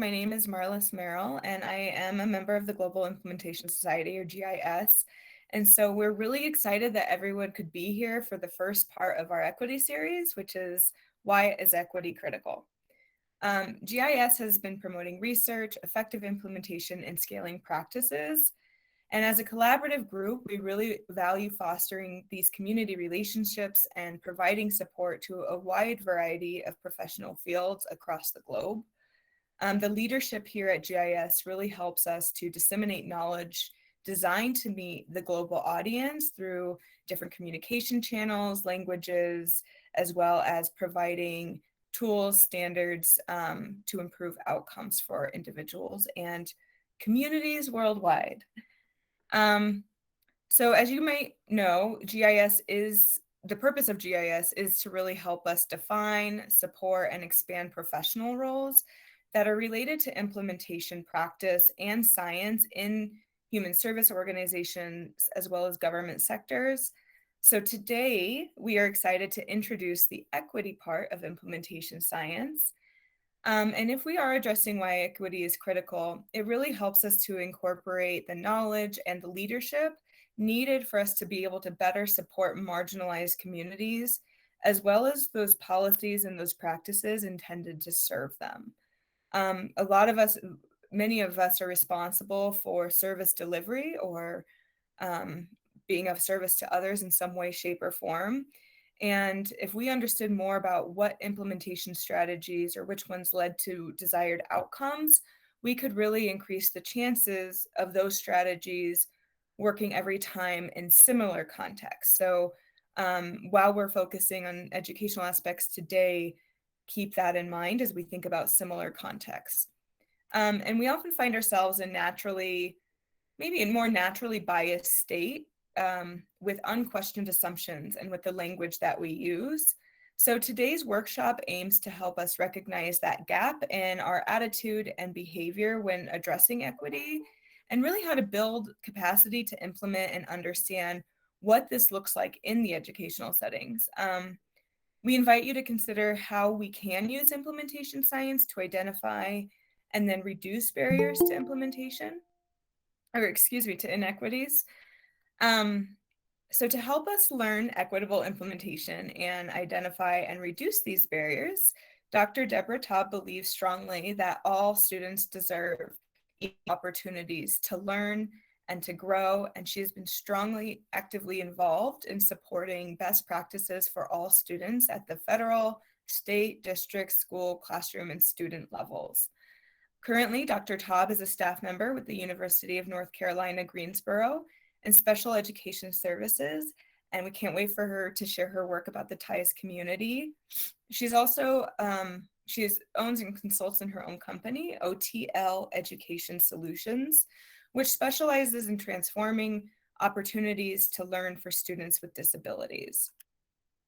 My name is Marlis Merrill, and I am a member of the Global Implementation Society, or GIS. And so we're really excited that everyone could be here for the first part of our equity series, which is Why is Equity Critical? GIS has been promoting research, effective implementation, and scaling practices. And as a collaborative group, we really value fostering these community relationships and providing support to a wide variety of professional fields across the globe. The leadership here at GIS really helps us to disseminate knowledge designed to meet the global audience through different communication channels, languages, as well as providing tools, standards to improve outcomes for individuals and communities worldwide. So as you might know, the purpose of GIS is to really help us define, support, and expand professional roles that are related to implementation practice and science in human service organizations as well as government sectors. So today we are excited to introduce the equity part of implementation science. And if we are addressing why equity is critical, it really helps us to incorporate the knowledge and the leadership needed for us to be able to better support marginalized communities, as well as those policies and those practices intended to serve them. A lot of us, many of us are responsible for service delivery or being of service to others in some way, shape, or form. And if we understood more about what implementation strategies or which ones led to desired outcomes, we could really increase the chances of those strategies working every time in similar contexts. So while we're focusing on educational aspects today, keep that in mind as we think about similar contexts. And we often find ourselves in maybe a more naturally biased state with unquestioned assumptions and with the language that we use. So today's workshop aims to help us recognize that gap in our attitude and behavior when addressing equity, and really how to build capacity to implement and understand what this looks like in the educational settings. We invite you to consider how we can use implementation science to identify and then reduce barriers to implementation, or excuse me, to inequities. Um, so to help us learn equitable implementation and identify and reduce these barriers, Dr. Deborah Taub believes strongly that all students deserve opportunities to learn and to grow, and she has been strongly actively involved in supporting best practices for all students at the federal, state, district, school, classroom, and student levels. Currently, Dr. Taub is a staff member with the University of North Carolina, Greensboro, and Special Education Services, and we can't wait for her to share her work about the TIES community. She's also, she owns and consults in her own company, OTL Education Solutions, which specializes in transforming opportunities to learn for students with disabilities.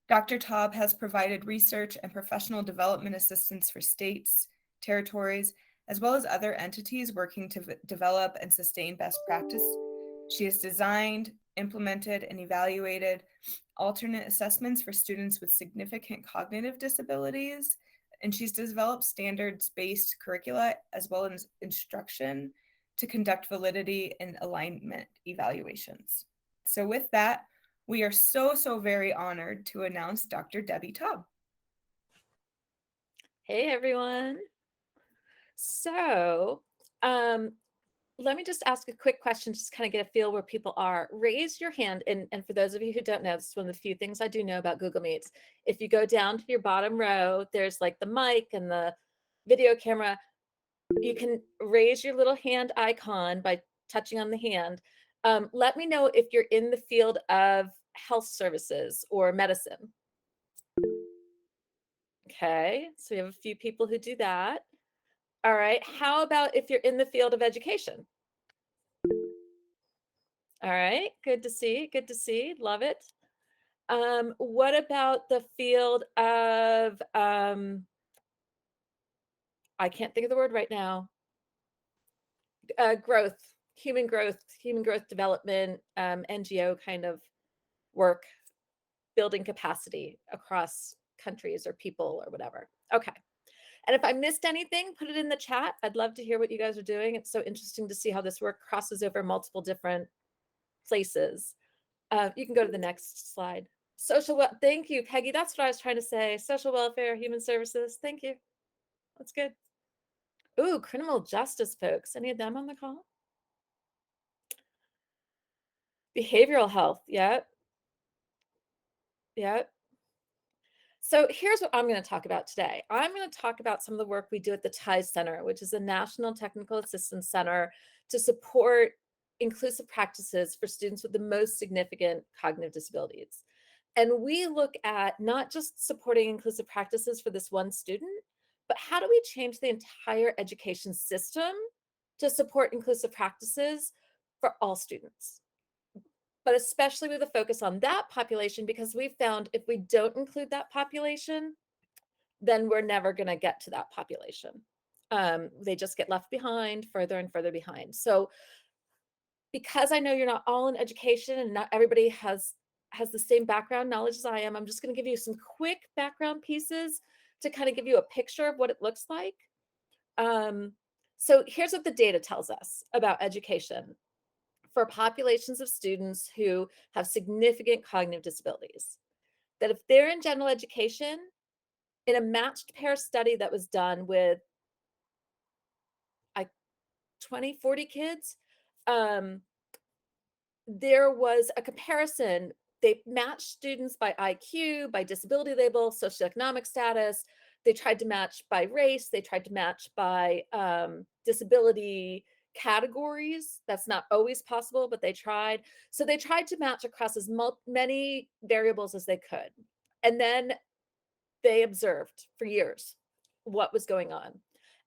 Dr. Taub has provided research and professional development assistance for states, territories, as well as other entities working to develop and sustain best practice. She has designed, implemented, and evaluated alternate assessments for students with significant cognitive disabilities, and she's developed standards-based curricula as well as instruction to conduct validity and alignment evaluations. So with that, we are so very honored to announce Dr. Debbie Taub. Hey, everyone. So let me just ask a quick question, just kind of get a feel where people are. Raise your hand. And for those of you who don't know, this is one of the few things I do know about Google Meets. If you go down to your bottom row, there's like the mic and the video camera. You can raise your little hand icon by touching on the hand. Let me know if you're in the field of health services or medicine. Okay, so we have a few people who do that. All right, how about if you're in the field of education? All right, good to see, love it. What about the field of, I can't think of the word right now, growth, human growth development, NGO kind of work, building capacity across countries or people or whatever. Okay. And if I missed anything, put it in the chat. I'd love to hear what you guys are doing. It's so interesting to see how this work crosses over multiple different places. You can go to the next slide. Thank you, Peggy. That's what I was trying to say. Social welfare, human services. Thank you. That's good. Ooh, criminal justice folks. Any of them on the call? Behavioral health. Yep. Yep. So here's what I'm going to talk about today. I'm going to talk about some of the work we do at the TIES Center, which is a National Technical Assistance Center to support inclusive practices for students with the most significant cognitive disabilities. And we look at not just supporting inclusive practices for this one student, but how do we change the entire education system to support inclusive practices for all students? But especially with a focus on that population, because we found if we don't include that population, then we're never going to get to that population. They just get left behind, further and further behind. So because I know you're not all in education and not everybody has the same background knowledge as I am, I'm just going to give you some quick background pieces to kind of give you a picture of what it looks like. So here's what the data tells us about education for populations of students who have significant cognitive disabilities. That if they're in general education, in a matched pair study that was done with like 20, 40 kids, there was a comparison. They matched students by IQ, by disability label, socioeconomic status. They tried to match by race. They tried to match by disability categories. That's not always possible, but they tried. So they tried to match across as many variables as they could. And then they observed for years what was going on.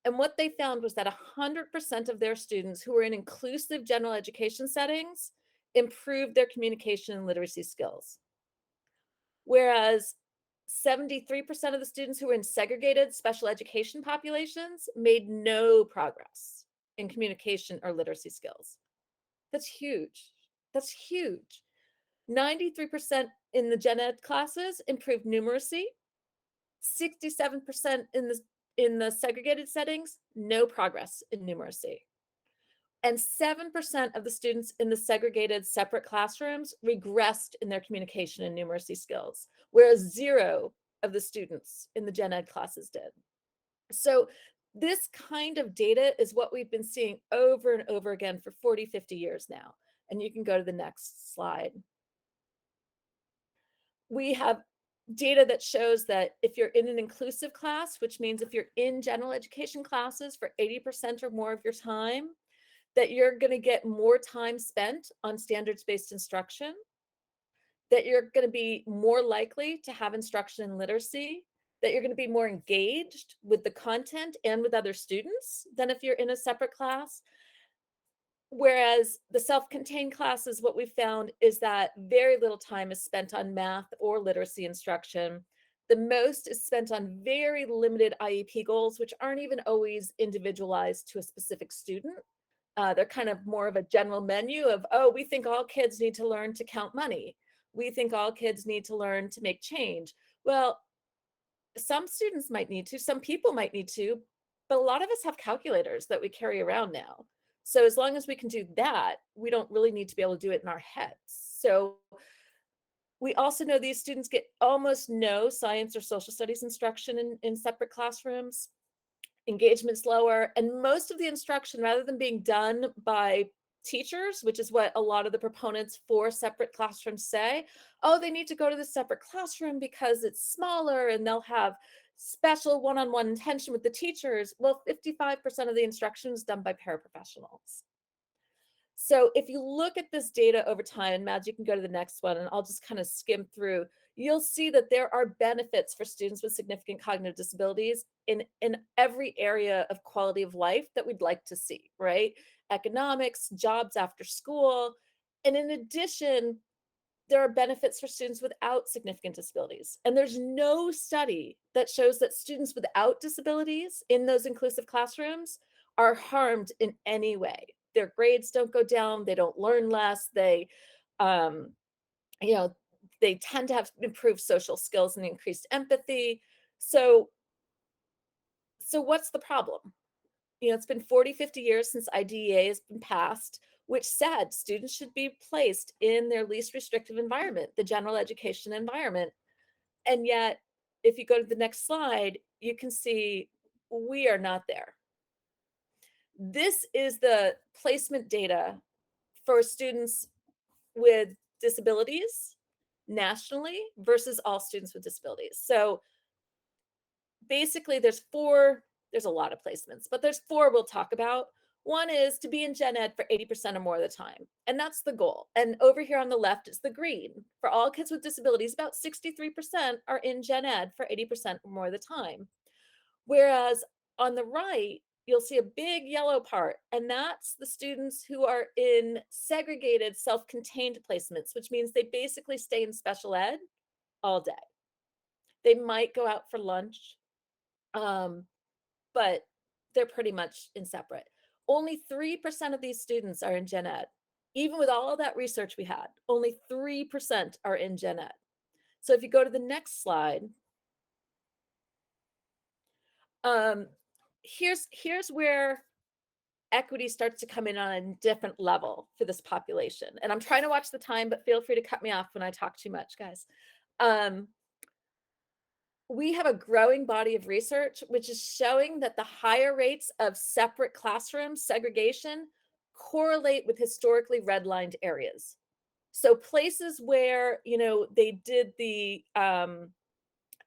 And what they found was that 100% of their students who were in inclusive general education settings improved their communication and literacy skills. Whereas 73% of the students who were in segregated special education populations made no progress in communication or literacy skills. That's huge. That's huge. 93% in the gen ed classes improved numeracy. 67% in the segregated settings, no progress in numeracy. And 7% of the students in the segregated separate classrooms regressed in their communication and numeracy skills, whereas 0 of the students in the gen ed classes did. So this kind of data is what we've been seeing over and over again for 40, 50 years now. And you can go to the next slide. We have data that shows that if you're in an inclusive class, which means if you're in general education classes for 80% or more of your time, that you're going to get more time spent on standards-based instruction, that you're going to be more likely to have instruction in literacy, that you're going to be more engaged with the content and with other students than if you're in a separate class. Whereas the self-contained classes, what we found is that very little time is spent on math or literacy instruction. The most is spent on very limited IEP goals, which aren't even always individualized to a specific student. They're kind of more of a general menu of, oh, we think all kids need to learn to count money. We think all kids need to learn to make change. Well, some students might need to, some people might need to, but a lot of us have calculators that we carry around now. So as long as we can do that, we don't really need to be able to do it in our heads. So we also know these students get almost no science or social studies instruction in separate classrooms. Engagement's lower, and most of the instruction, rather than being done by teachers, which is what a lot of the proponents for separate classrooms say, oh, they need to go to the separate classroom because it's smaller and they'll have special one-on-one attention with the teachers. Well, 55% of the instruction is done by paraprofessionals. So if you look at this data over time, and Mads, you can go to the next one, and I'll just kind of skim through, you'll see that there are benefits for students with significant cognitive disabilities in every area of quality of life that we'd like to see, right? Economics, jobs after school. And in addition, there are benefits for students without significant disabilities. And there's no study that shows that students without disabilities in those inclusive classrooms are harmed in any way. Their grades don't go down, they don't learn less, they, you know, they tend to have improved social skills and increased empathy. So So what's the problem? It's been 40, 50 years since IDEA has been passed, which said students should be placed in their least restrictive environment, the general education environment. And yet, if you go to the next slide, you can see we are not there. This is the placement data for students with disabilities nationally versus all students with disabilities. So basically there's a lot of placements, but there's four we'll talk about. One is to be in gen ed for 80% or more of the time, and that's the goal. And over here on the left is the green. For all kids with disabilities, about 63% are in gen ed for 80% or more of the time. Whereas on the right, you'll see a big yellow part, and that's the students who are in segregated self-contained placements, which means they basically stay in special ed all day. They might go out for lunch, but they're pretty much in separate. Only 3% of these students are in gen ed. Even with all of that research we had, only 3% are in gen ed. So if you go to the next slide, here's where equity starts to come in on a different level for this population. And I'm trying to watch the time, but feel free to cut me off when I talk too much, guys. We have a growing body of research which is showing that the higher rates of separate classrooms segregation correlate with historically redlined areas. So places where, they did the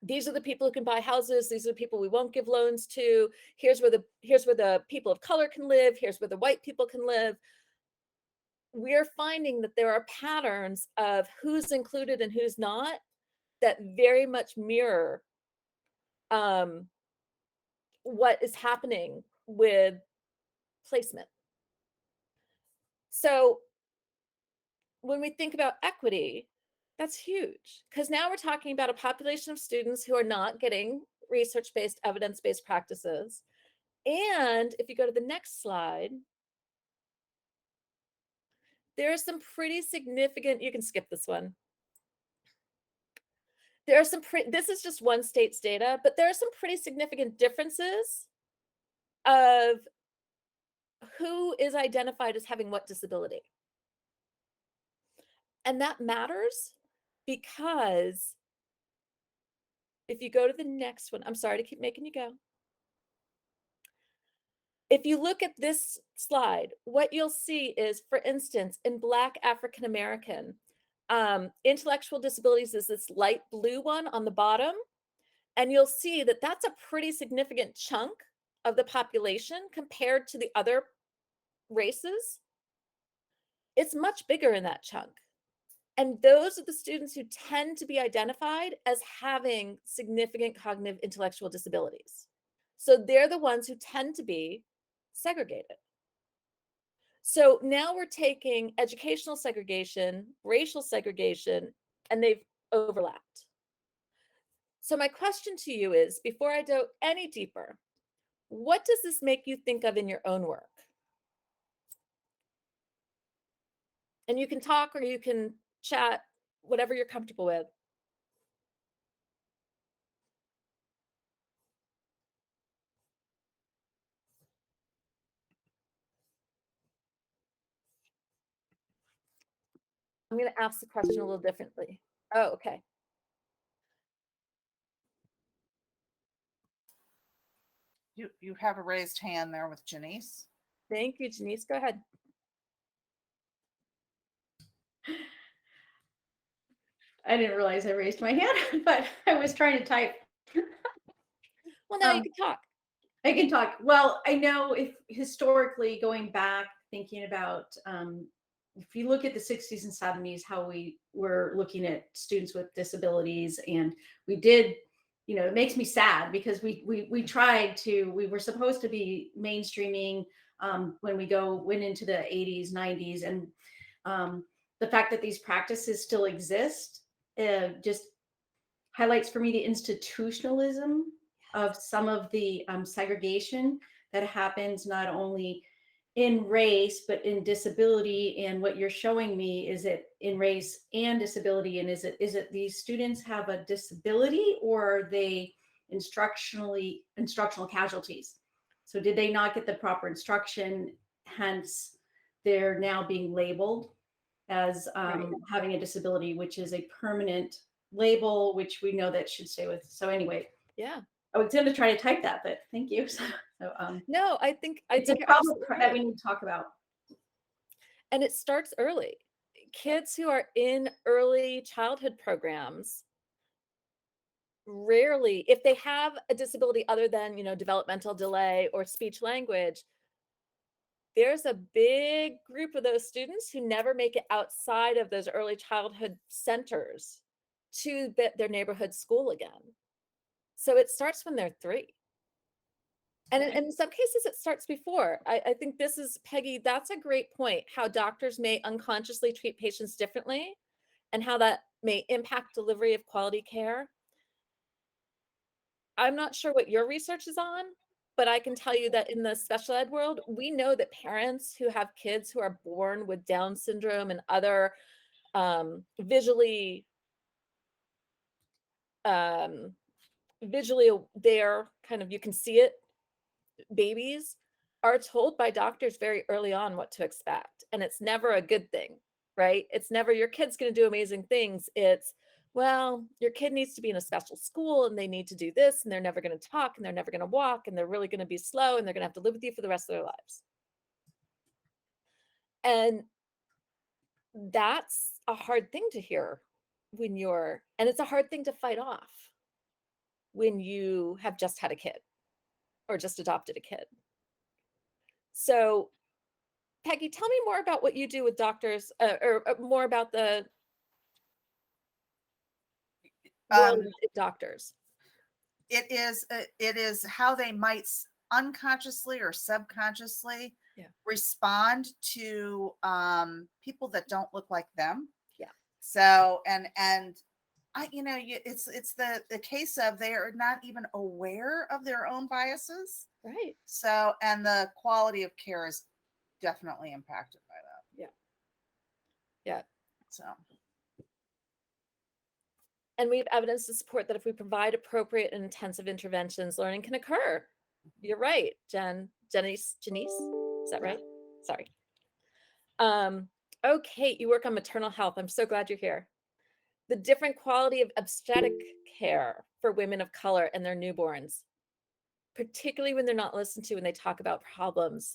these are the people who can buy houses, these are the people we won't give loans to, here's where the people of color can live, here's where the white people can live. We're finding that there are patterns of who's included and who's not that very much mirror what is happening with placement. So when we think about equity, that's huge, because now we're talking about a population of students who are not getting research-based, evidence-based practices. And if you go to the next slide, there are some pretty significant, you can skip this one. This is just one state's data, but there are some pretty significant differences of who is identified as having what disability. And that matters because if you go to the next one, I'm sorry to keep making you go. If you look at this slide, what you'll see is, for instance, in Black African American, intellectual disabilities is this light blue one on the bottom. And you'll see that that's a pretty significant chunk of the population compared to the other races. It's much bigger in that chunk. And those are the students who tend to be identified as having significant cognitive intellectual disabilities. So they're the ones who tend to be segregated. So now we're taking educational segregation, racial segregation, and they've overlapped. So my question to you is, before I go any deeper, what does this make you think of in your own work? And you can talk or you can chat, whatever you're comfortable with. I'm going to ask the question a little differently. Oh, okay. You have a raised hand there with Janice. Thank you, Janice. Go ahead. I didn't realize I raised my hand, but I was trying to type. Well, now you can talk. I can talk. Well, I know if historically going back, thinking about if you look at the 60s and 70s, how we were looking at students with disabilities, and we did, it makes me sad because we were supposed to be mainstreaming when we went into the 80s, 90s, and the fact that these practices still exist just highlights for me the institutionalism of some of the segregation that happens not only in race, but in disability. And what you're showing me is it in race and disability. And is it these students have a disability, or are they instructional casualties. So did they not get the proper instruction? Hence, they're now being labeled as having a disability, which is a permanent label, which we know that should stay with. So anyway, Yeah. I was going to try to type that, but thank you. So, No, I think it's a you're problem absolutely that right. we need to talk about. And it starts early. Kids who are in early childhood programs rarely, if they have a disability other than, developmental delay or speech language, there's a big group of those students who never make it outside of those early childhood centers to their neighborhood school again. So it starts when they're 3. And in some cases, it starts before. I think this is, Peggy, that's a great point, how doctors may unconsciously treat patients differently and how that may impact delivery of quality care. I'm not sure what your research is on, but I can tell you that in the special ed world, we know that parents who have kids who are born with Down syndrome and other visually there, kind of, you can see it, babies are told by doctors very early on what to expect. And it's never a good thing, right? It's never your kid's going to do amazing things. It's, well, your kid needs to be in a special school and they need to do this and they're never going to talk and they're never going to walk and they're really going to be slow and they're going to have to live with you for the rest of their lives. And that's a hard thing to hear and it's a hard thing to fight off when you have just had a kid or just adopted a kid. So, Peggy, tell me more about what you do with doctors, or more about the world of doctors. It is how they might unconsciously or subconsciously respond to people that don't look like them. Yeah. So and it's the case of they are not even aware of their own biases. Right. So, and the quality of care is definitely impacted by that. Yeah. Yeah. So, and we have evidence to support that if we provide appropriate and intensive interventions, learning can occur. You're right, Janice, is that right? Sorry. Okay, you work on maternal health. I'm so glad you're here. The different quality of obstetric care for women of color and their newborns, particularly when they're not listened to when they talk about problems.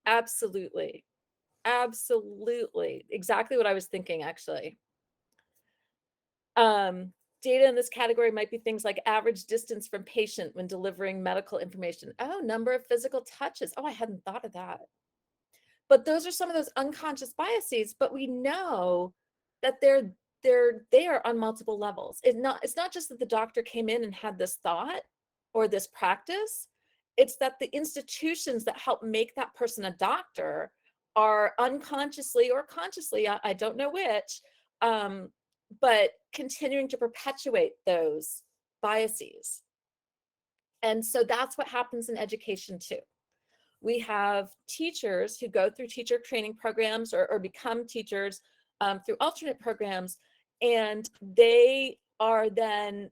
Absolutely. Absolutely. Exactly what I was thinking, actually. Data in this category might be things like average distance from patient when delivering medical information. Oh, number of physical touches. Oh, I hadn't thought of that. But those are some of those unconscious biases, but we know that they're there on multiple levels. It's not just that the doctor came in and had this thought or this practice. It's that the institutions that help make that person a doctor are unconsciously or consciously, I don't know which, but continuing to perpetuate those biases. And so that's what happens in education too. We have teachers who go through teacher training programs or become teachers through alternate programs, and they are then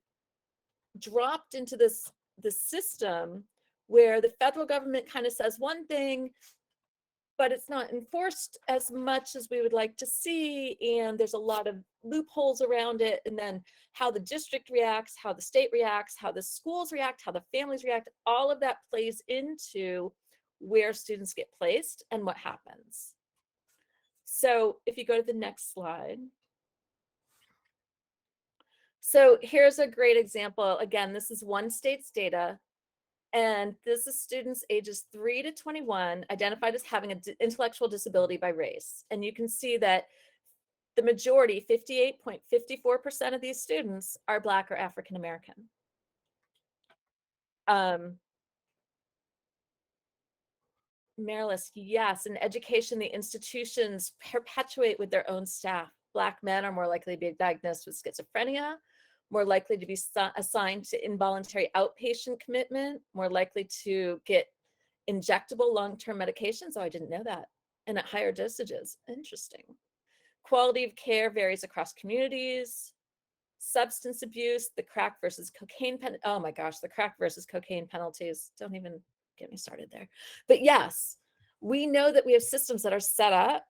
dropped into this system where the federal government kind of says one thing, but it's not enforced as much as we would like to see. And there's a lot of loopholes around it. And then how the district reacts, how the state reacts, how the schools react, how the families react, all of that plays into where students get placed and what happens. So if you go to the next slide. So here's a great example. Again, this is one state's data. And this is students ages 3 to 21 identified as having an intellectual disability by race. And you can see that the majority, 58.54% of these students are Black or African American. Marilis, yes, in education, the institutions perpetuate with their own staff. Black men are more likely to be diagnosed with schizophrenia, more likely to be assigned to involuntary outpatient commitment, more likely to get injectable long-term medications. Oh, I didn't know that. And at higher dosages. Interesting. Quality of care varies across communities. substance abuse, the crack versus cocaine oh my gosh, the crack versus cocaine penalties. Don't even get me started there. But yes, we know that we have systems that are set up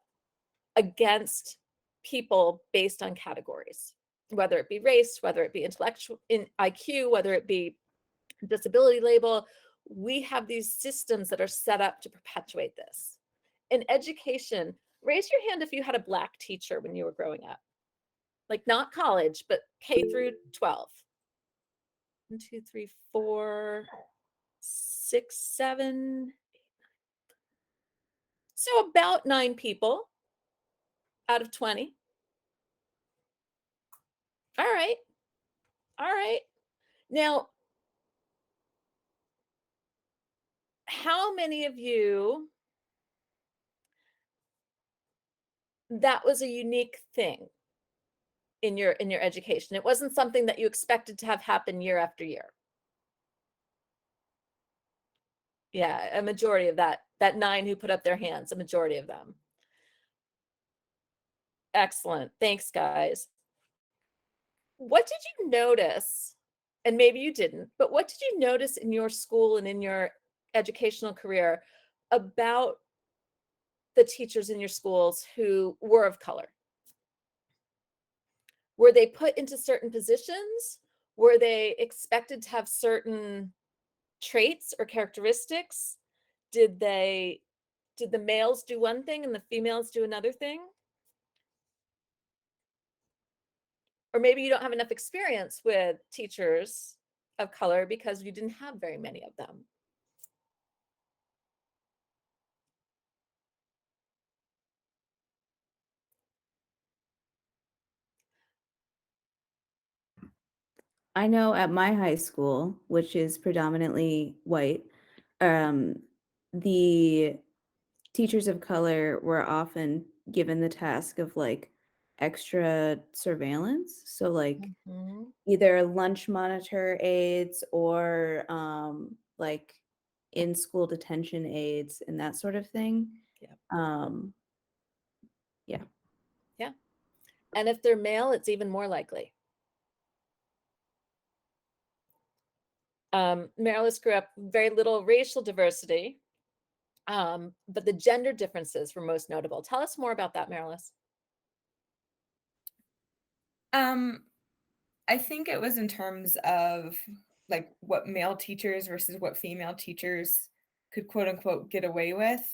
against people based on categories, whether it be race, whether it be intellectual in IQ, whether it be disability label. We have these systems that are set up to perpetuate this. In education, raise your hand if you had a Black teacher when you were growing up. Like not college, but K through 12. 1, 2, 3, 4, 6, 7. So about 9 people out of 20. All right. All right. Now, how many of you, that was a unique thing in your education? It wasn't something that you expected to have happen year after year. Yeah, a majority of that 9 who put up their hands, a majority of them. Excellent. Thanks, guys. What did you notice? And maybe you didn't, but what did you notice in your school and in your educational career about the teachers in your schools who were of color? Were they put into certain positions? Were they expected to have certain traits or characteristics? Did the males do one thing and the females do another thing? Or maybe you don't have enough experience with teachers of color because you didn't have very many of them. I know at my high school, which is predominantly white, the teachers of color were often given the task of like extra surveillance. So like Mhm. either lunch monitor aides or like in school detention aides and that sort of thing. Yep. Yeah. Yeah. And if they're male, it's even more likely. Marilis grew up very little racial diversity, but the gender differences were most notable. Tell us more about that, Marilis. I think it was in terms of like what male teachers versus what female teachers could quote unquote get away with.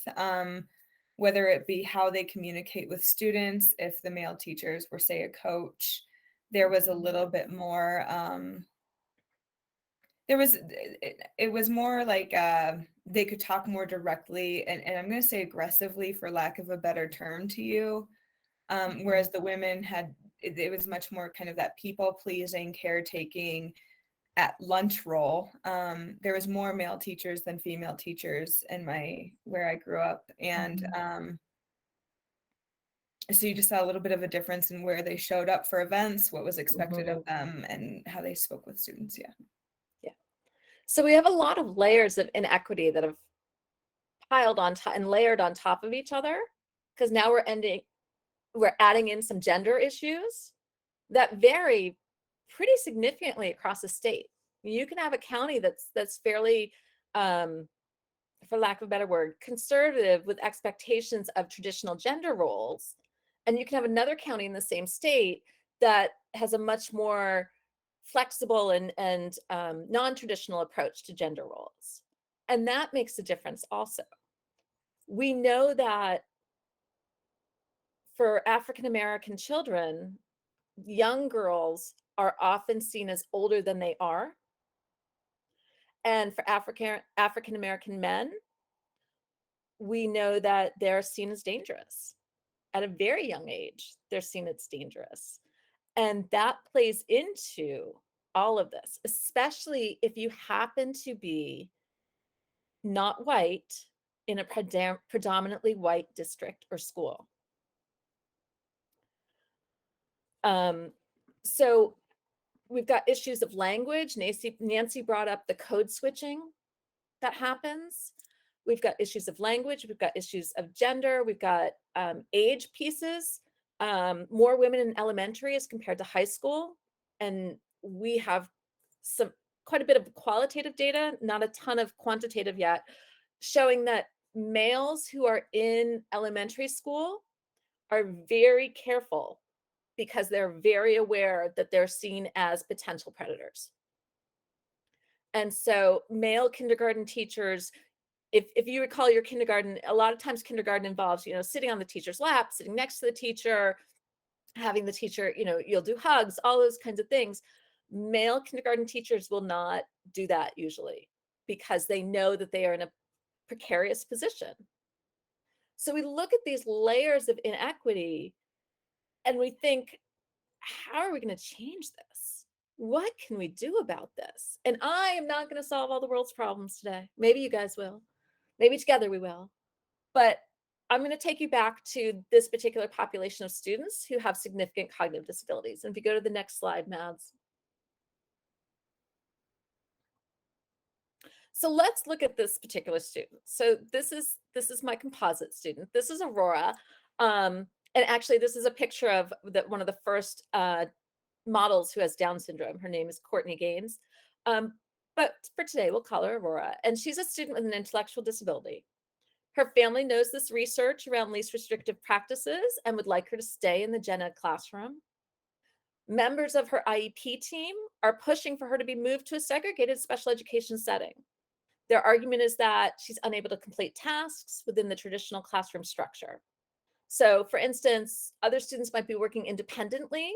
Whether it be how they communicate with students, if the male teachers were, say, a coach, there was a little bit more. It was more like they could talk more directly, and I'm going to say aggressively, for lack of a better term, to you. Whereas the women had, it was much more kind of that people pleasing, caretaking at lunch role. There was more male teachers than female teachers in where I grew up. And so you just saw a little bit of a difference in where they showed up for events, what was expected of them, and how they spoke with students. Yeah. So we have a lot of layers of inequity that have piled on top and layered on top of each other, because now we're adding in some gender issues that vary pretty significantly across the state. You can have a county that's fairly, for lack of a better word, conservative with expectations of traditional gender roles, and you can have another county in the same state that has a much more flexible and non-traditional approach to gender roles. And that makes a difference also. We know that for African American children, young girls are often seen as older than they are. And for African American men, we know that they're seen as dangerous. At a very young age, they're seen as dangerous. And that plays into all of this, especially if you happen to be not white in a predominantly white district or school. So we've got issues of language. Nancy brought up the code switching that happens. We've got issues of language. We've got issues of gender. We've got age pieces. More women in elementary as compared to high school. and we have quite a bit of qualitative data, not a ton of quantitative yet, showing that males who are in elementary school are very careful because they're very aware that they're seen as potential predators. And so male kindergarten teachers, if you recall your kindergarten, a lot of times kindergarten involves, sitting on the teacher's lap, sitting next to the teacher, having the teacher, you'll do hugs, all those kinds of things. Male kindergarten teachers will not do that usually because they know that they are in a precarious position. So we look at these layers of inequity and we think, how are we going to change this? What can we do about this? And I am not going to solve all the world's problems today. Maybe you guys will. Maybe together we will. But I'm going to take you back to this particular population of students who have significant cognitive disabilities. And if you go to the next slide, Mads. So let's look at this particular student. So this is my composite student. This is Aurora. And actually, this is a picture of one of the first models who has Down syndrome. Her name is Courtney Gaines. But for today, we'll call her Aurora. And she's a student with an intellectual disability. Her family knows this research around least restrictive practices and would like her to stay in the gen ed classroom. Members of her IEP team are pushing for her to be moved to a segregated special education setting. Their argument is that she's unable to complete tasks within the traditional classroom structure. So, for instance, other students might be working independently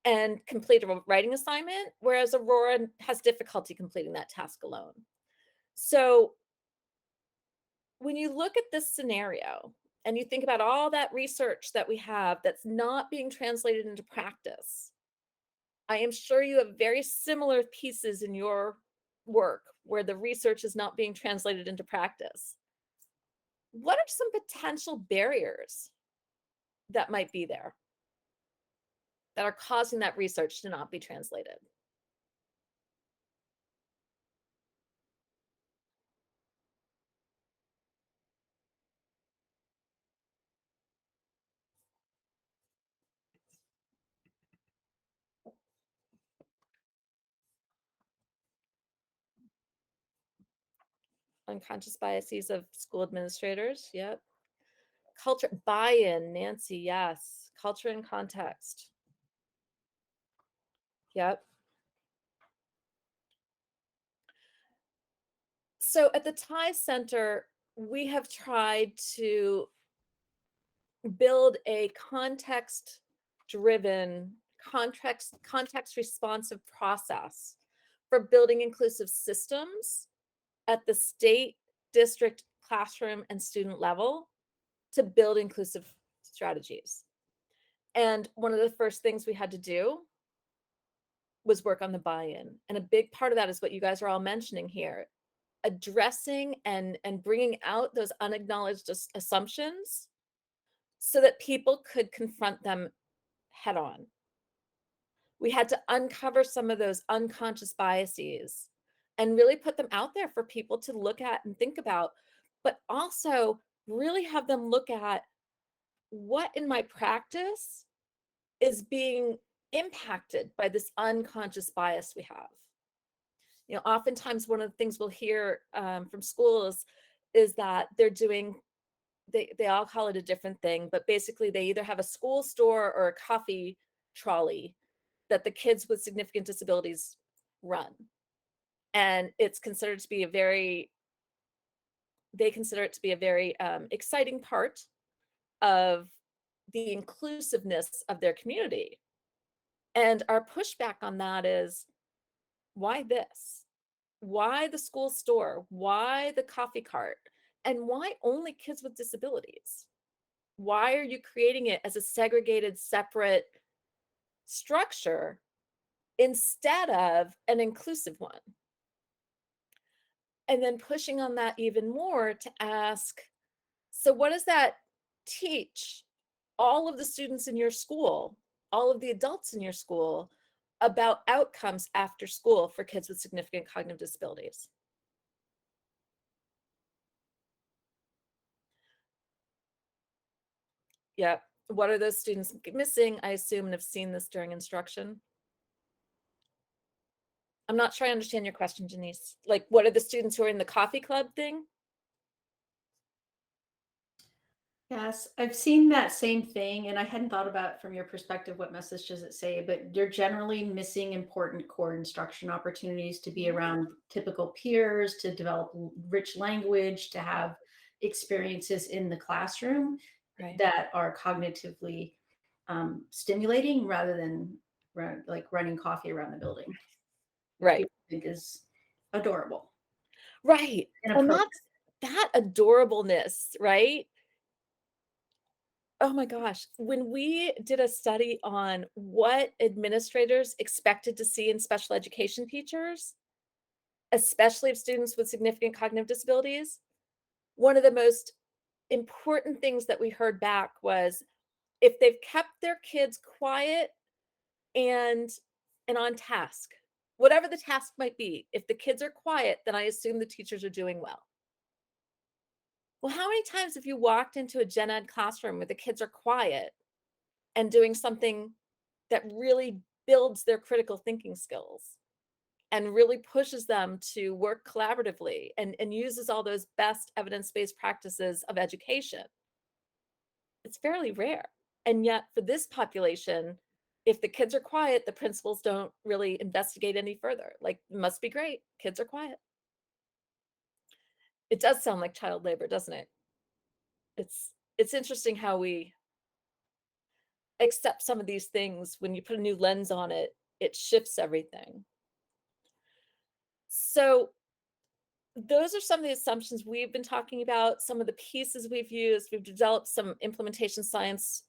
and complete a writing assignment, whereas Aurora has difficulty completing that task alone. So when you look at this scenario and you think about all that research that we have that's not being translated into practice, I am sure you have very similar pieces in your work where the research is not being translated into practice. What are some potential barriers that might be there that are causing that research to not be translated? Unconscious biases of school administrators. Yep. Culture buy-in, Nancy. Yes. Culture and context. Yep. So at the TIE Center, we have tried to build a context-driven, context-responsive process for building inclusive systems at the state, district, classroom, and student level to build inclusive strategies. And one of the first things we had to do was work on the buy-in. And a big part of that is what you guys are all mentioning here, addressing and bringing out those unacknowledged assumptions so that people could confront them head on. We had to uncover some of those unconscious biases and really put them out there for people to look at and think about, but also really have them look at what in my practice is being impacted by this unconscious bias we have. Oftentimes one of the things we'll hear from schools is that they're doing, they all call it a different thing, but basically they either have a school store or a coffee trolley that the kids with significant disabilities run. And it's considered to be they consider it to be a very exciting part of the inclusiveness of their community. And our pushback on that is, why this? Why the school store? Why the coffee cart? And why only kids with disabilities? Why are you creating it as a segregated, separate structure instead of an inclusive one? And then pushing on that even more to ask, so what does that teach all of the students in your school, all of the adults in your school about outcomes after school for kids with significant cognitive disabilities? Yeah. What are those students missing? I assume and have seen this during instruction. I'm not sure I understand your question, Janice. Like, what are the students who are in the coffee club thing? Yes, I've seen that same thing, and I hadn't thought about from your perspective what message does it say, but you're generally missing important core instruction opportunities to be around typical peers, to develop rich language, to have experiences in the classroom Right. that are cognitively stimulating rather than like running coffee around the building. Right. People think is adorable. Right. And Inappropriate. that adorableness, right? Oh my gosh. When we did a study on what administrators expected to see in special education teachers, especially of students with significant cognitive disabilities, one of the most important things that we heard back was if they've kept their kids quiet and on task, whatever the task might be, if the kids are quiet, then I assume the teachers are doing well. Well, how many times have you walked into a gen ed classroom where the kids are quiet and doing something that really builds their critical thinking skills and really pushes them to work collaboratively and uses all those best evidence-based practices of education? It's fairly rare. And yet for this population, if the kids are quiet, the principals don't really investigate any further. Like, must be great. Kids are quiet. It does sound like child labor, doesn't it? It's interesting how we accept some of these things. When you put a new lens on it, it shifts everything. So those are some of the assumptions we've been talking about, some of the pieces we've used. We've developed some implementation science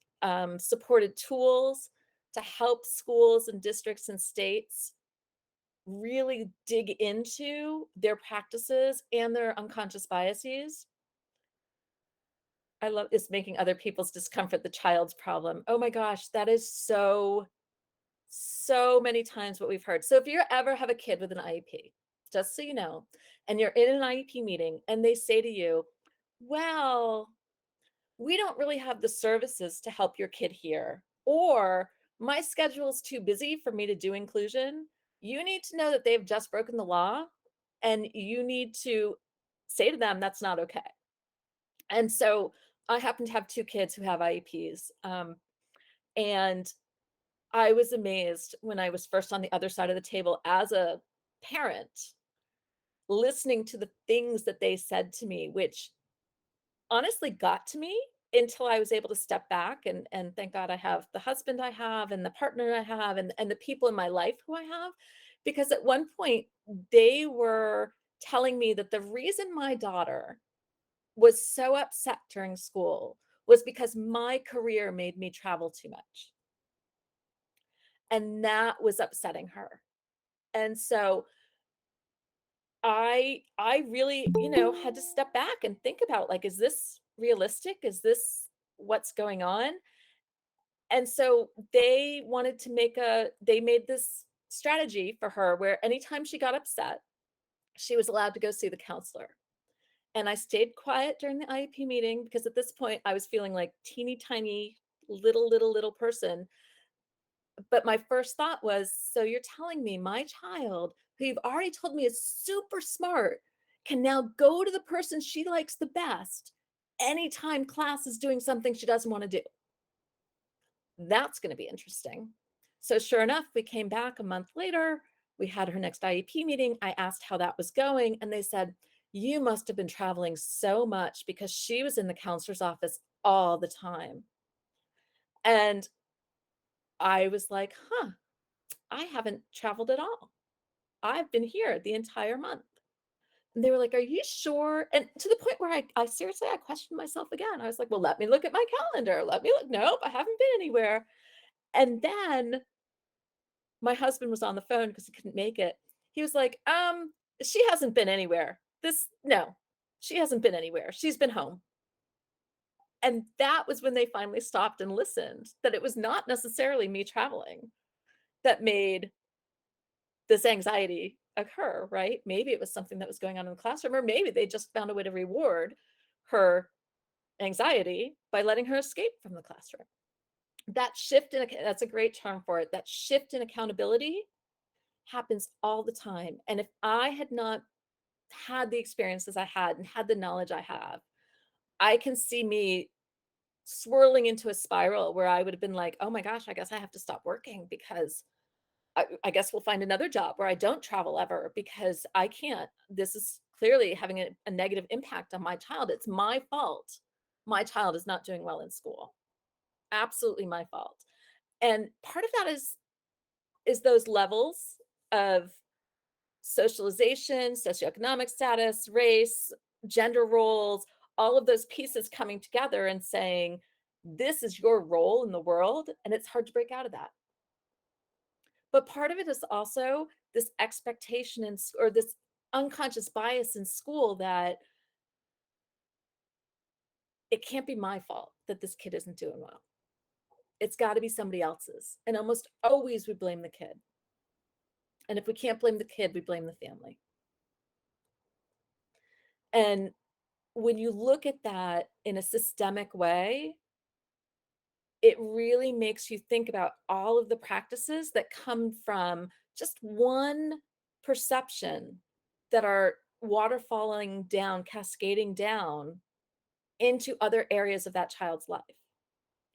supported tools to help schools and districts and states really dig into their practices and their unconscious biases. I love is making other people's discomfort the child's problem. Oh my gosh, that is so many times what we've heard. So if you ever have a kid with an IEP, just so you know, and you're in an IEP meeting and they say to you, well, we don't really have the services to help your kid here, or my schedule is too busy for me to do inclusion, you need to know that they've just broken the law and you need to say to them, that's not okay. And so I happen to have two kids who have IEPs. And I was amazed when I was first on the other side of the table as a parent, listening to the things that they said to me, which honestly got to me until I was able to step back and thank God I have the husband I have and the partner I have and the people in my life who I have. Because at one point they were telling me that the reason my daughter was so upset during school was because my career made me travel too much. And that was upsetting her. And so I really, had to step back and think about, like, is this realistic? Is this what's going on? And so they made this strategy for her where anytime she got upset, she was allowed to go see the counselor. And I stayed quiet during the IEP meeting because at this point I was feeling like teeny tiny little person. But my first thought was, so you're telling me my child, who you've already told me is super smart, can now go to the person she likes the best anytime class is doing something she doesn't want to do? That's going to be interesting. So sure enough, we came back a month later. We had her next IEP meeting. I asked how that was going, and they said, you must have been traveling so much because she was in the counselor's office all the time. And I was like, huh, I haven't traveled at all. I've been here the entire month. And they were like, are you sure? And to the point where I seriously, I questioned myself again. I was like, well, let me look at my calendar. Let me look. Nope, I haven't been anywhere. And then my husband was on the phone because he couldn't make it. He was like, she hasn't been anywhere. No, she hasn't been anywhere. She's been home. And that was when they finally stopped and listened, that it was not necessarily me traveling that made this anxiety occur, right? Maybe it was something that was going on in the classroom, or maybe they just found a way to reward her anxiety by letting her escape from the classroom. That shift that's a great term for it. That shift in accountability happens all the time. And if I had not had the experiences I had and had the knowledge I have, I can see me swirling into a spiral where I would have been like, oh my gosh, I guess I have to stop working because I guess we'll find another job where I don't travel ever because I can't. This is clearly having a negative impact on my child. It's my fault. My child is not doing well in school. Absolutely my fault. And part of that is those levels of socialization, socioeconomic status, race, gender roles, all of those pieces coming together and saying, this is your role in the world. And it's hard to break out of that. But part of it is also this expectation or this unconscious bias in school that it can't be my fault that this kid isn't doing well. It's got to be somebody else's. And almost always we blame the kid. And if we can't blame the kid, we blame the family. And when you look at that in a systemic way, it really makes you think about all of the practices that come from just one perception that are waterfalling down, cascading down into other areas of that child's life,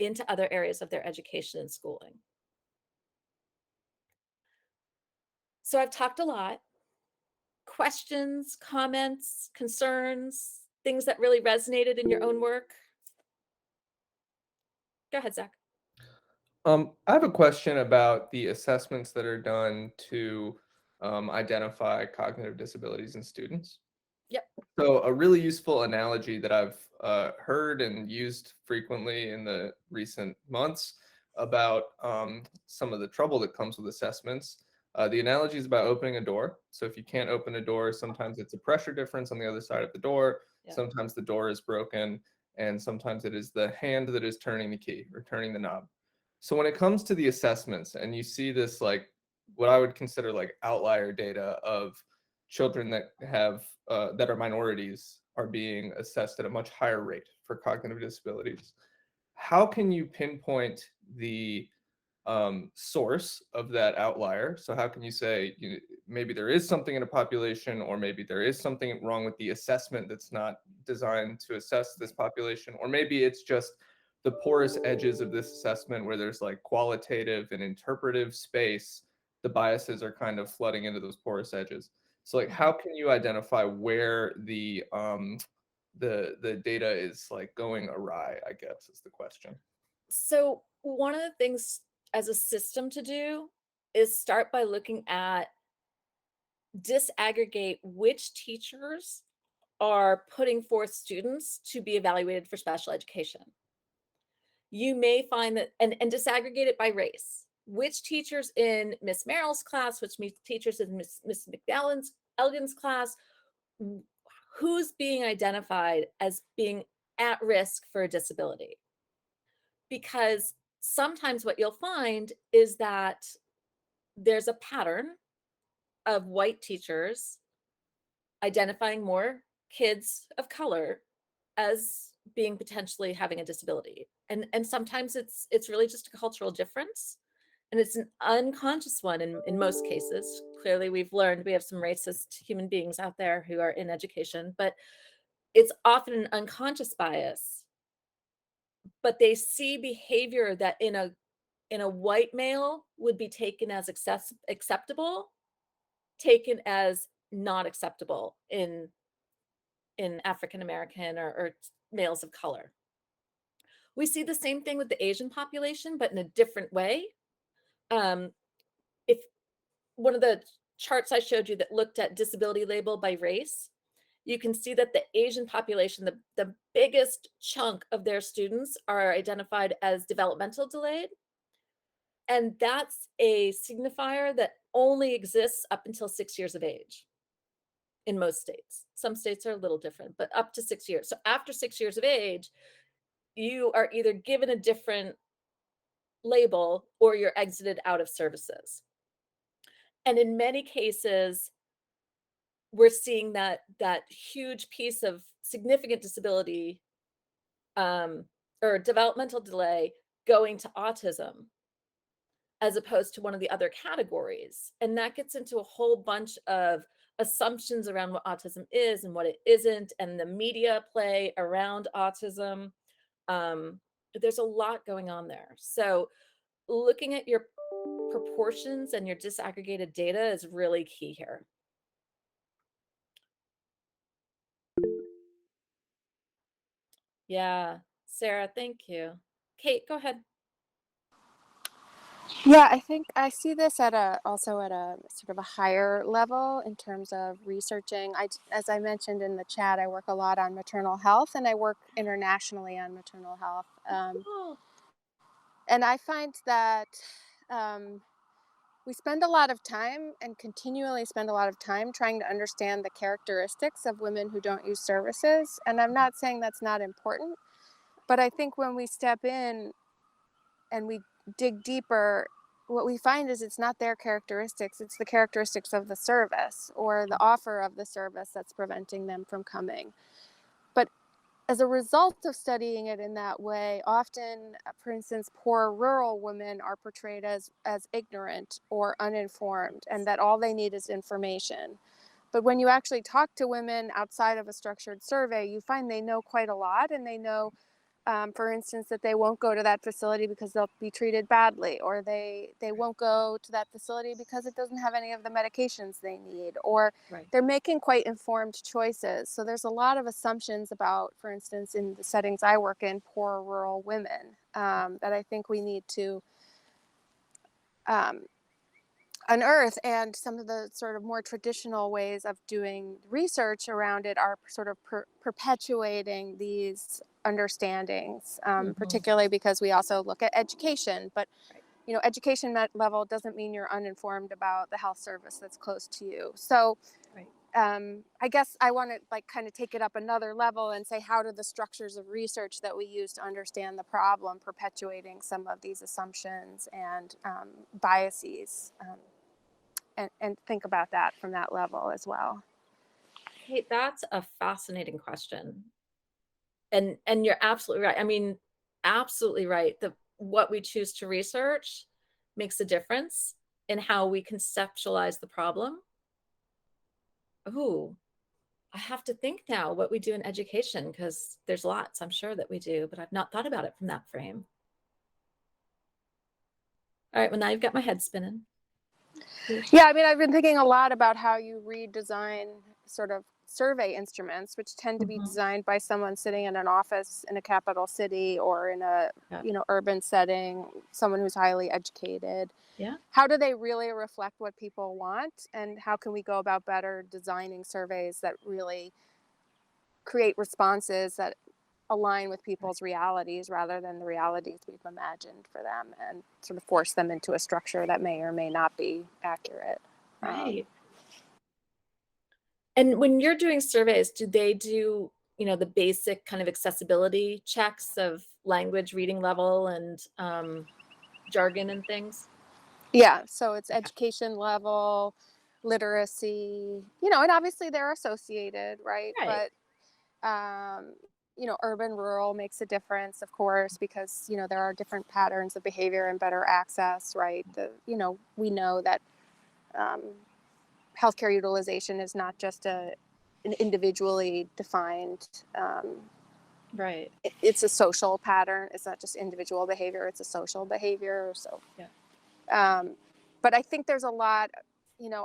into other areas of their education and schooling. So I've talked a lot. Questions, comments, concerns, things that really resonated in your own work? Go ahead, Zach. I have a question about the assessments that are done to identify cognitive disabilities in students. Yep. So a really useful analogy that I've heard and used frequently in the recent months about some of the trouble that comes with assessments. The analogy is about opening a door. So if you can't open a door, sometimes it's a pressure difference on the other side of the door. Yeah. Sometimes the door is broken, and sometimes it is the hand that is turning the key or turning the knob. So when it comes to the assessments and you see this, like what I would consider like outlier data of children that have that are minorities are being assessed at a much higher rate for cognitive disabilities, how can you pinpoint the source of that outlier? So how can you say, maybe there is something in a population, or maybe there is something wrong with the assessment that's not designed to assess this population, or maybe it's just the porous edges of this assessment where there's like qualitative and interpretive space, the biases are kind of flooding into those porous edges. So like, how can you identify where the data is like going awry, I guess is the question. So one of the things as a system to do is start by looking at disaggregate which teachers are putting forth students to be evaluated for special education. You may find that, and disaggregate it by race. Which teachers in Miss Merrill's class, which teachers in Miss McElgan's class, who's being identified as being at risk for a disability? Because sometimes what you'll find is that there's a pattern of white teachers identifying more kids of color as being potentially having a disability. And sometimes it's really just a cultural difference. And it's an unconscious one in most cases. Clearly, we've learned we have some racist human beings out there who are in education, but it's often an unconscious bias. But they see behavior that in a white male would be taken as acceptable, taken as not acceptable in African American or males of color. We see the same thing with the Asian population, but in a different way. If one of the charts I showed you that looked at disability label by race, you can see that the Asian population, the biggest chunk of their students are identified as developmental delayed. And that's a signifier that only exists up until 6 years of age in most states. Some states are a little different, but up to 6 years. So after 6 years of age, you are either given a different label or you're exited out of services. And in many cases, we're seeing that huge piece of significant disability or developmental delay going to autism. as opposed to one of the other categories. And that gets into a whole bunch of assumptions around what autism is and what it isn't, and the media play around autism. Um, there's a lot going on there. So looking at your proportions and your disaggregated data is really key here. Yeah, Sarah, thank you. Kate, go ahead. Yeah, I think I see this at a also at a sort of a higher level in terms of researching. As I mentioned in the chat, I work a lot on maternal health, and I work internationally on maternal health. Oh, And I find that um, we spend a lot of time and continually spend a lot of time trying to understand the characteristics of women who don't use services. And I'm not saying that's not important, but I think when we step in and we dig deeper, what we find is it's not their characteristics, it's the characteristics of the service or the offer of the service that's preventing them from coming. But as a result of studying it in that way, often, for instance, poor rural women are portrayed as ignorant or uninformed, and that all they need is information. But when you actually talk to women outside of a structured survey, you find they know quite a lot, and they know, for instance, that they won't go to that facility because they'll be treated badly, or they won't go to that facility because it doesn't have any of the medications they need, or right. they're making quite informed choices. So there's a lot of assumptions about, for instance, in the settings I work in, poor rural women, that I think we need to um, unearth. And some of the sort of more traditional ways of doing research around it are sort of perpetuating these understandings, particularly because we also look at education. But you know, education level doesn't mean you're uninformed about the health service that's close to you. So Right. I guess I want to like kind of take it up another level and say, how do the structures of research that we use to understand the problem perpetuating some of these assumptions and biases, and think about that from that level as well. Kate, that's a fascinating question. And you're absolutely right. I mean, absolutely right. What we choose to research makes a difference in how we conceptualize the problem. Oh, I have to think now what we do in education, because there's lots, I'm sure, that we do, but I've not thought about it from that frame. All right, well, now you've got my head spinning. Yeah, I mean, I've been thinking a lot about how you redesign sort of survey instruments, which tend to be designed by someone sitting in an office in a capital city or in a urban setting, someone who's highly educated. Yeah. How do they really reflect what people want, and how can we go about better designing surveys that really create responses that align with people's realities rather than the realities we've imagined for them, and sort of force them into a structure that may or may not be accurate. Right. And when you're doing surveys, do they do, the basic kind of accessibility checks of language, reading level, and jargon and things? Yeah, so it's education level, literacy, and obviously they're associated, right? Right. But urban, rural makes a difference, of course, because there are different patterns of behavior and better access, right? We know that healthcare utilization is not just an individually defined. Right. It's a social pattern. It's not just individual behavior; it's a social behavior. So, yeah. But I think there's a lot.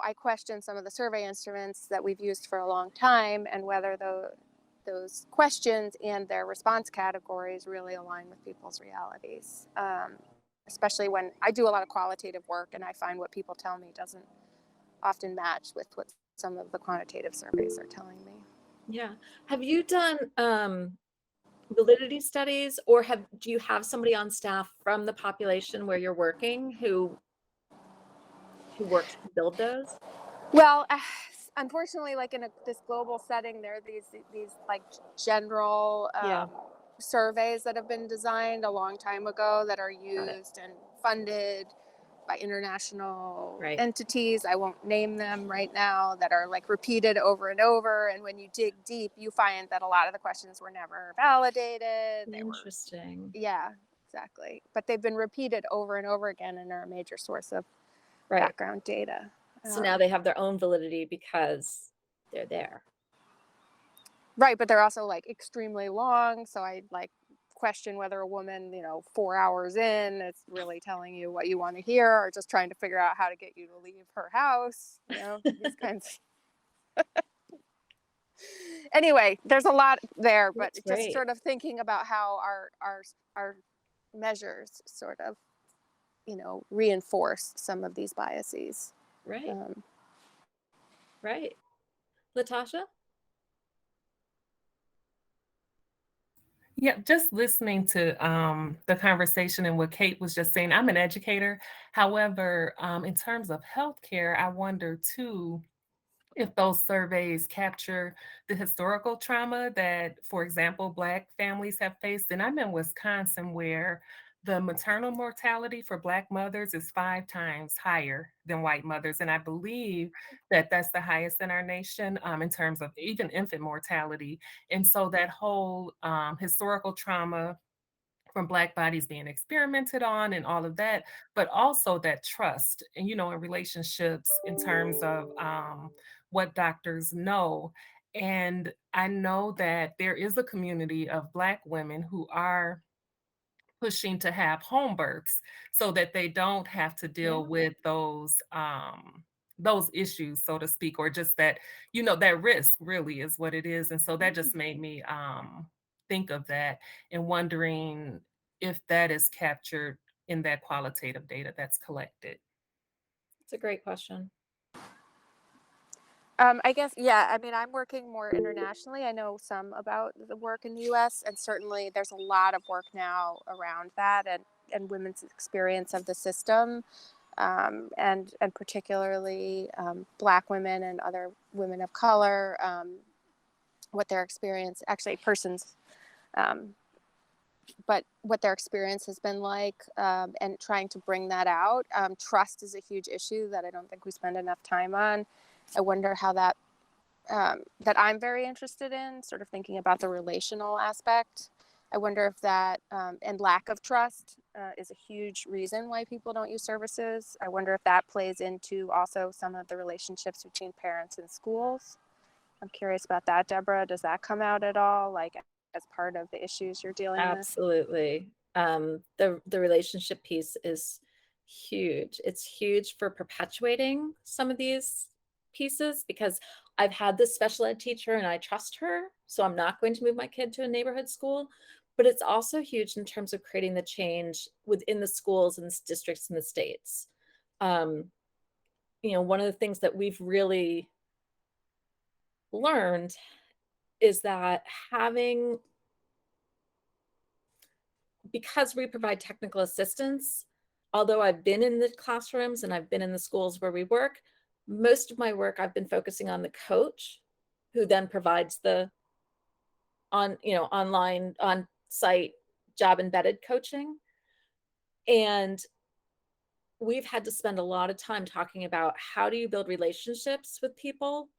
I question some of the survey instruments that we've used for a long time, and whether those questions and their response categories really align with people's realities. Especially when I do a lot of qualitative work, and I find what people tell me doesn't often match with what some of the quantitative surveys are telling me. Yeah. Have you done validity studies, or do you have somebody on staff from the population where you're working who works to build those? Well, unfortunately, like in this global setting, there are these like general surveys that have been designed a long time ago that are used and funded by international entities. I won't name them right now, that are like repeated over and over. And when you dig deep, you find that a lot of the questions were never validated. Interesting. Yeah. exactly. But they've been repeated over and over again and are a major source of Right. background data. So now they have their own validity because they're there. Right, but they're also like extremely long. So I like question whether a woman, 4 hours in, is really telling you what you want to hear, or just trying to figure out how to get you to leave her house. These kinds. Anyway, there's a lot there, but That's just great. sort of thinking about how our measures sort of, reinforce some of these biases. Right. Um, Right. Latasha? Yeah, just listening to the conversation and what Kate was just saying. I'm an educator. However, in terms of healthcare, I wonder too if those surveys capture the historical trauma that, for example, Black families have faced. And I'm in Wisconsin, where the maternal mortality for Black mothers is 5 times higher than white mothers. And I believe that that's the highest in our nation in terms of even infant mortality. And so that whole historical trauma from Black bodies being experimented on and all of that, but also that trust and, in relationships in terms of what doctors know. And I know that there is a community of Black women who are pushing to have home births so that they don't have to deal Yeah. with those issues, so to speak, or just that, that risk really is what it is. And so that just made me think of that and wondering if that is captured in that qualitative data that's collected. It's a great question. I guess, yeah. I mean, I'm working more internationally. I know some about the work in the U.S., and certainly there's a lot of work now around that and women's experience of the system, and particularly Black women and other women of color, what their experience, actually persons, um, but what their experience has been like, and trying to bring that out. Trust is a huge issue that I don't think we spend enough time on. I wonder how that I'm very interested in, sort of thinking about the relational aspect. I wonder if that, and lack of trust is a huge reason why people don't use services. I wonder if that plays into also some of the relationships between parents and schools. I'm curious about that, Deborah. Does that come out at all, like as part of the issues you're dealing with? Absolutely. The relationship piece is huge. It's huge for perpetuating some of these pieces, because I've had this special ed teacher and I trust her, so I'm not going to move my kid to a neighborhood school. But it's also huge in terms of creating the change within the schools and districts and the states. One of the things that we've really learned is that because we provide technical assistance, although I've been in the classrooms and I've been in the schools where we work, most of my work I've been focusing on the coach, who then provides the online, on-site, job embedded coaching. And we've had to spend a lot of time talking about how do you build relationships with people.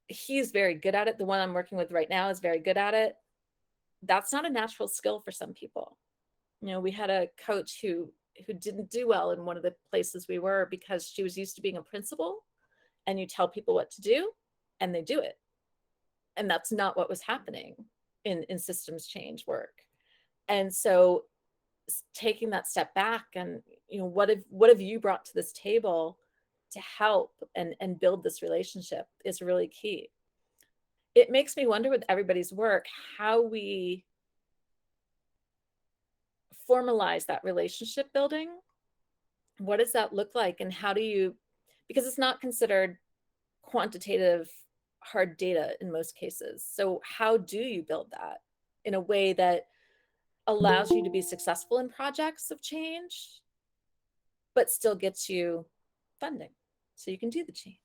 He's very good at it. The one I'm working with right now is very good at it. That's not a natural skill for some people. We had a coach who didn't do well in one of the places we were because she was used to being a principal, and you tell people what to do and they do it. And that's not what was happening in systems change work. And so taking that step back and, what have you brought to this table to help and build this relationship is really key. It makes me wonder with everybody's work, how we formalize that relationship building. What does that look like? And how do you, because it's not considered quantitative hard data in most cases. So how do you build that in a way that allows you to be successful in projects of change, but still gets you funding so you can do the change?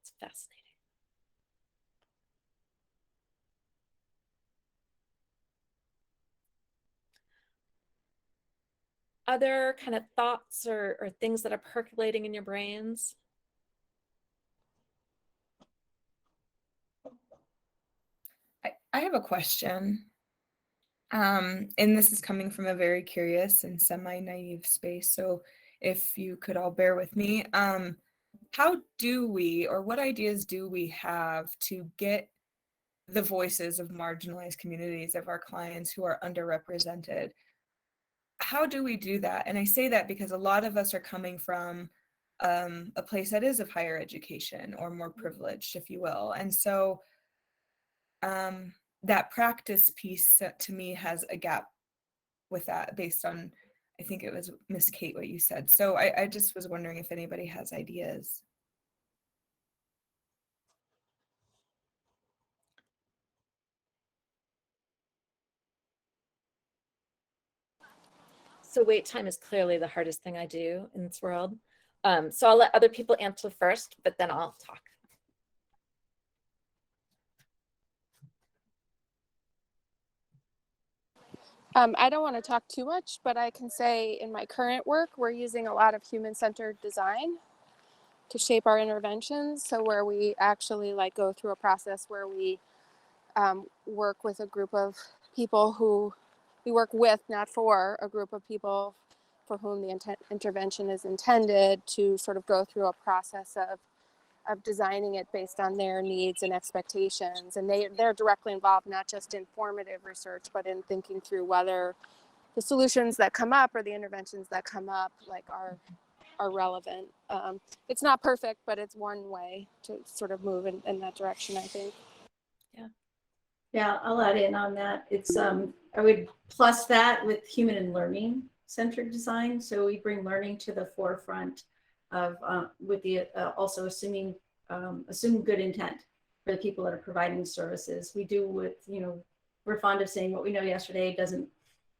It's fascinating. other kind of thoughts or things that are percolating in your brains? I have a question. And this is coming from a very curious and semi-naive space. So if you could all bear with me, how do we, or what ideas do we have to get the voices of marginalized communities, of our clients who are underrepresented? How do we do that? And I say that because a lot of us are coming from a place that is of higher education or more privileged, if you will. And so that practice piece to me has a gap with that based on, I think it was Miss Kate, what you said. So I just was wondering if anybody has ideas. So wait time is clearly the hardest thing I do in this world. So I'll let other people answer first, but then I'll talk. I don't want to talk too much, but I can say in my current work, we're using a lot of human-centered design to shape our interventions. So where we actually like go through a process where we work with a group of people who we work with, not for a group of people for whom the intervention is intended, to sort of go through a process of designing it based on their needs and expectations. And they're directly involved, not just in formative research, but in thinking through whether the solutions that come up or the interventions that come up like are relevant. It's not perfect, but it's one way to sort of move in that direction, I think. Yeah, I'll add in on that. It's I would plus that with human and learning centered design. So we bring learning to the forefront of with the also assuming assume good intent for the people that are providing services. We do with, you know, we're fond of saying what we know yesterday doesn't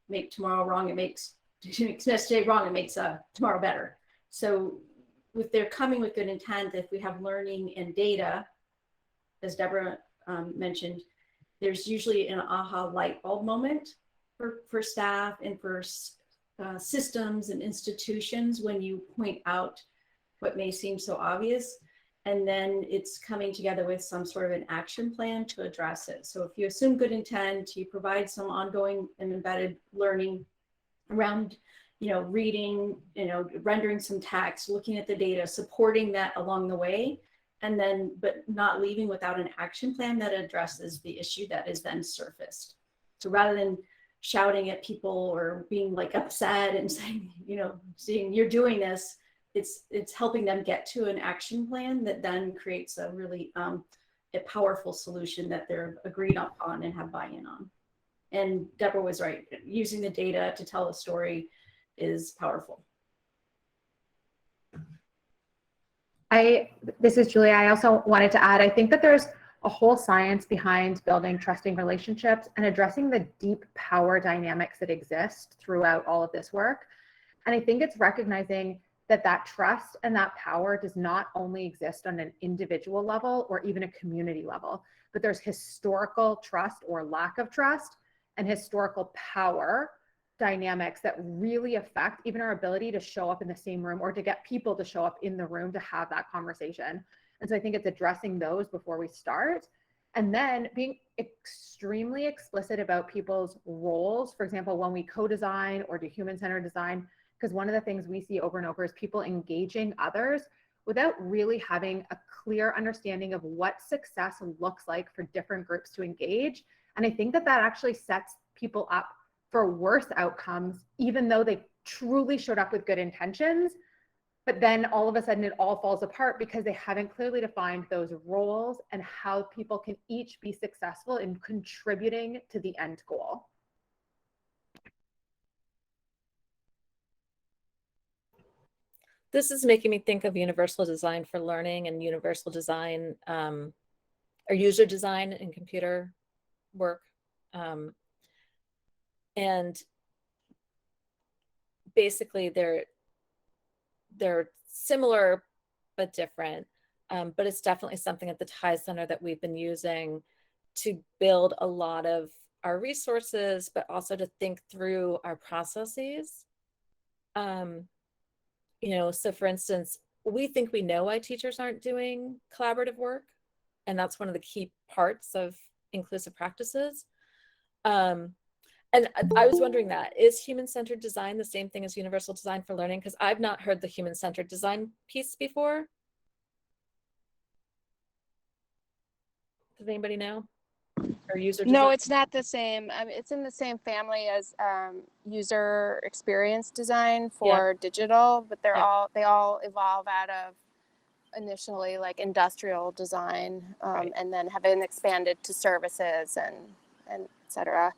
make tomorrow wrong. It makes yesterday wrong. It makes tomorrow better. So if they're coming with good intent, if we have learning and data, as Deborah mentioned, there's usually an aha light bulb moment for staff and for systems and institutions when you point out what may seem so obvious. And then it's coming together with some sort of an action plan to address it. So if you assume good intent, you provide some ongoing and embedded learning around, you know, reading, you know, rendering some text, looking at the data, supporting that along the way. And then, but not leaving without an action plan that addresses the issue that is then surfaced. So rather than shouting at people or being like upset and saying, you know, seeing you're doing this, it's helping them get to an action plan that then creates a really a powerful solution that they're agreed upon and have buy-in on. And Deborah was right. Using the data to tell a story is powerful. This is Julia. I also wanted to add, I think that there's a whole science behind building trusting relationships and addressing the deep power dynamics that exist throughout all of this work. And I think it's recognizing that that trust and that power does not only exist on an individual level or even a community level, but there's historical trust or lack of trust and historical power dynamics that really affect even our ability to show up in the same room or to get people to show up in the room to have that conversation. And so I think it's addressing those before we start, and then being extremely explicit about people's roles. For example, when we co-design or do human-centered design, because one of the things we see over and over is people engaging others without really having a clear understanding of what success looks like for different groups to engage. And I think that that actually sets people up for worse outcomes, even though they truly showed up with good intentions. But then all of a sudden it all falls apart because they haven't clearly defined those roles and how people can each be successful in contributing to the end goal. This is making me think of universal design for learning and universal design or user design in computer work. And basically they're similar but different, but it's definitely something at the TIE Center that we've been using to build a lot of our resources, but also to think through our processes. So for instance, we think we know why teachers aren't doing collaborative work, and that's one of the key parts of inclusive practices. And I was wondering, that is human-centered design the same thing as universal design for learning? Because I've not heard the human-centered design piece before. Does anybody know? Or user design? No, it's not the same. It's in the same family as user experience design for digital, but Yeah. they all evolve out of initially like industrial design, Right. and then have been expanded to services and et cetera.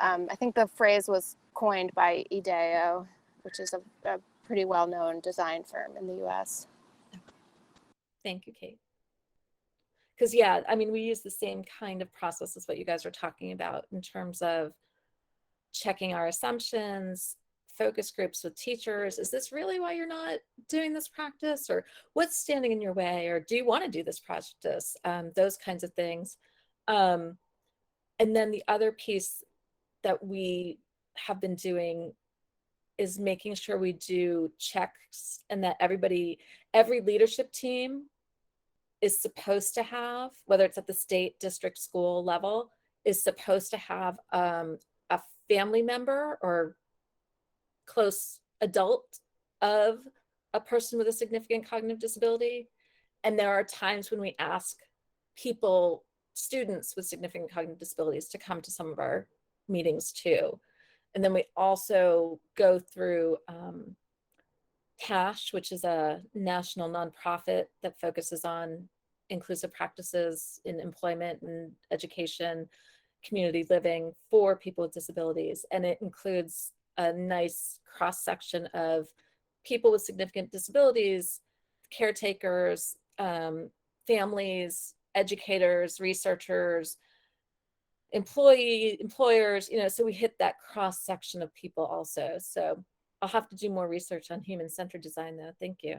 I think the phrase was coined by IDEO, which is a pretty well-known design firm in the U.S. Thank you, Kate. Because yeah, I mean, we use the same kind of process as what you guys are talking about in terms of checking our assumptions, focus groups with teachers. Is this really why you're not doing this practice? Or what's standing in your way? Or do you want to do this practice? Those kinds of things. And then the other piece that we have been doing is making sure we do checks, and that every leadership team is supposed to have, whether it's at the state, district, school level, is supposed to have a family member or close adult of a person with a significant cognitive disability. And there are times when we ask people, students with significant cognitive disabilities, to come to some of our meetings too. And then we also go through CASH, which is a national nonprofit that focuses on inclusive practices in employment and education, community living for people with disabilities. And it includes a nice cross-section of people with significant disabilities, caretakers, families, educators, researchers, employers, so we hit that cross-section of people also. So I'll have to do more research on human-centered design though. Thank you.